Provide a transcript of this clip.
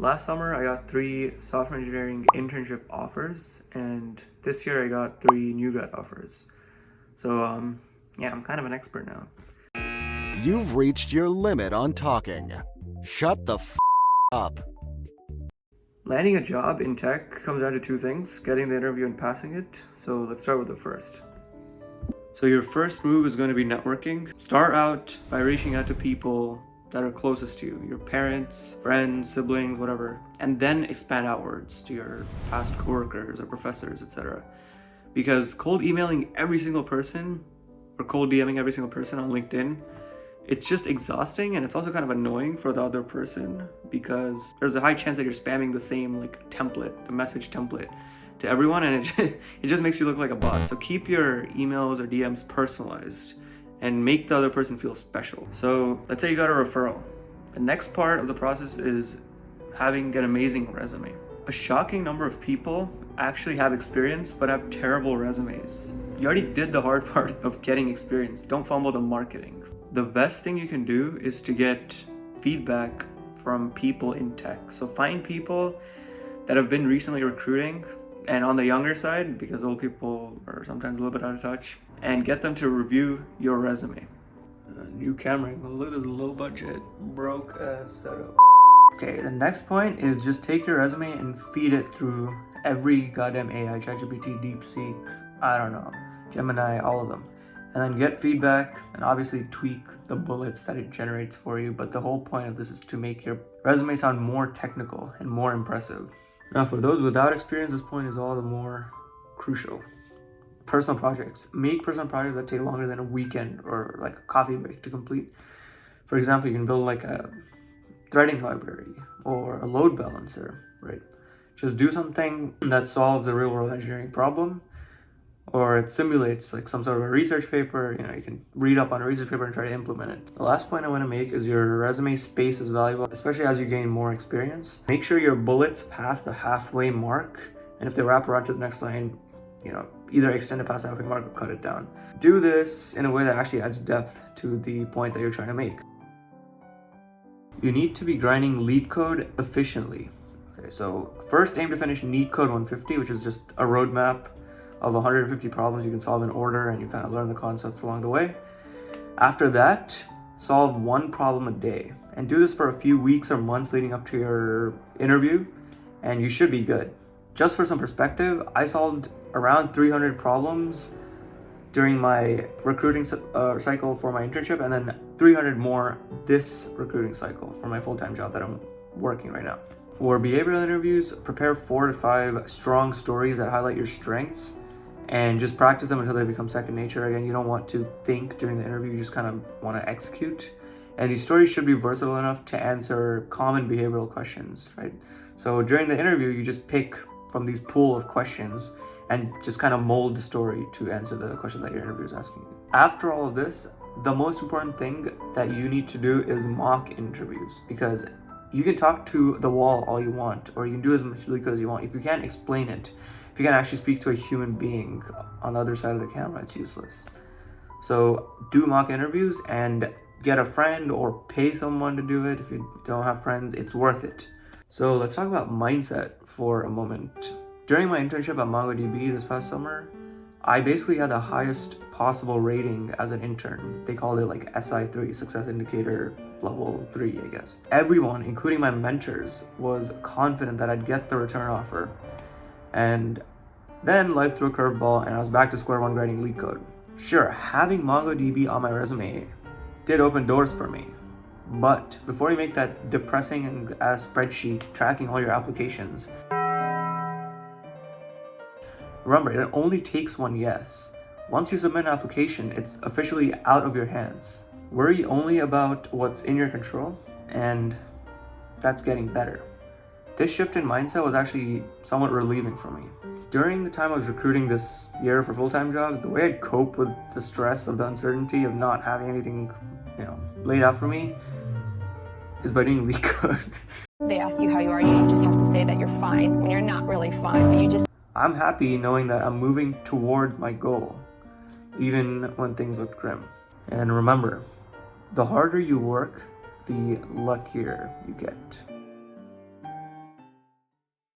Last summer, I got 3 software engineering internship offers, and this year I got 3 new grad offers. So, yeah, I'm kind of an expert now. You've reached your limit on talking. Shut the up. Landing a job in tech comes down to 2 things, getting the interview and passing it. So let's start with the first. So your first move is going to be networking. Start out by reaching out to people that are closest to you, your parents, friends, siblings, whatever, and then expand outwards to your past coworkers or professors, etc. Because cold emailing every single person or cold DMing every single person on LinkedIn, it's just exhausting, and it's also kind of annoying for the other person because there's a high chance that you're spamming the same the message template to everyone, and it just makes you look like a bot. So keep your emails or DMs personalized and make the other person feel special. So let's say you got a referral. The next part of the process is having an amazing resume. A shocking number of people actually have experience but have terrible resumes. You already did the hard part of getting experience. Don't fumble the marketing. The best thing you can do is to get feedback from people in tech. So find people that have been recently recruiting and on the younger side, because old people are sometimes a little bit out of touch, and get them to review your resume. New camera angle. Look at this low budget, broke ass setup. Okay, the next point is just take your resume and feed it through every goddamn AI, ChatGPT, DeepSeek, I don't know, Gemini, all of them. And then get feedback and obviously tweak the bullets that it generates for you. But the whole point of this is to make your resume sound more technical and more impressive. Now, for those without experience, this point is all the more crucial. Personal projects. Make personal projects that take longer than a weekend or like a coffee break to complete. For example, you can build like a threading library or a load balancer, right? Just do something that solves a real-world engineering problem, or it simulates like some sort of a research paper. You can read up on a research paper and try to implement it. The last point I want to make is your resume space is valuable, especially as you gain more experience. Make sure your bullets pass the halfway mark, and if they wrap around to the next line, either extend it past the halfway mark or cut it down. Do this in a way that actually adds depth to the point that you're trying to make. You need to be grinding lead code efficiently. Okay, so first aim to finish Neat Code 150, which is just a roadmap of 150 problems you can solve in order, and you kind of learn the concepts along the way. After that, solve 1 problem a day, and do this for a few weeks or months leading up to your interview, and you should be good. Just for some perspective, I solved around 300 problems during my recruiting cycle for my internship, and then 300 more this recruiting cycle for my full-time job that I'm working right now. For behavioral interviews, prepare 4 to 5 strong stories that highlight your strengths, and just practice them until they become second nature. Again, you don't want to think during the interview, you just kind of want to execute. And these stories should be versatile enough to answer common behavioral questions, right? So during the interview, you just pick from these pool of questions and just kind of mold the story to answer the question that your interview is asking you. After all of this, the most important thing that you need to do is mock interviews, because you can talk to the wall all you want, or you can do as much leak as you want. If you can't explain it, if you can't actually speak to a human being on the other side of the camera, it's useless. So do mock interviews and get a friend or pay someone to do it. If you don't have friends, it's worth it. So let's talk about mindset for a moment. During my internship at MongoDB this past summer, I basically had the highest possible rating as an intern. They called it like SI3, Success Indicator Level 3, I guess. Everyone, including my mentors, was confident that I'd get the return offer. And then life threw a curveball and I was back to square one writing leak code. Sure, having MongoDB on my resume did open doors for me. But before you make that depressing ass spreadsheet tracking all your applications, remember, it only takes one yes. Once you submit an application, it's officially out of your hands. Worry only about what's in your control, and that's getting better. This shift in mindset was actually somewhat relieving for me. During the time I was recruiting this year for full-time jobs, the way I'd cope with the stress of the uncertainty of not having anything, laid out for me is by doing leak code. They ask you how you are, you just have to say that you're fine when you're not really fine, but you just... I'm happy knowing that I'm moving toward my goal, even when things look grim. And remember, the harder you work, the luckier you get.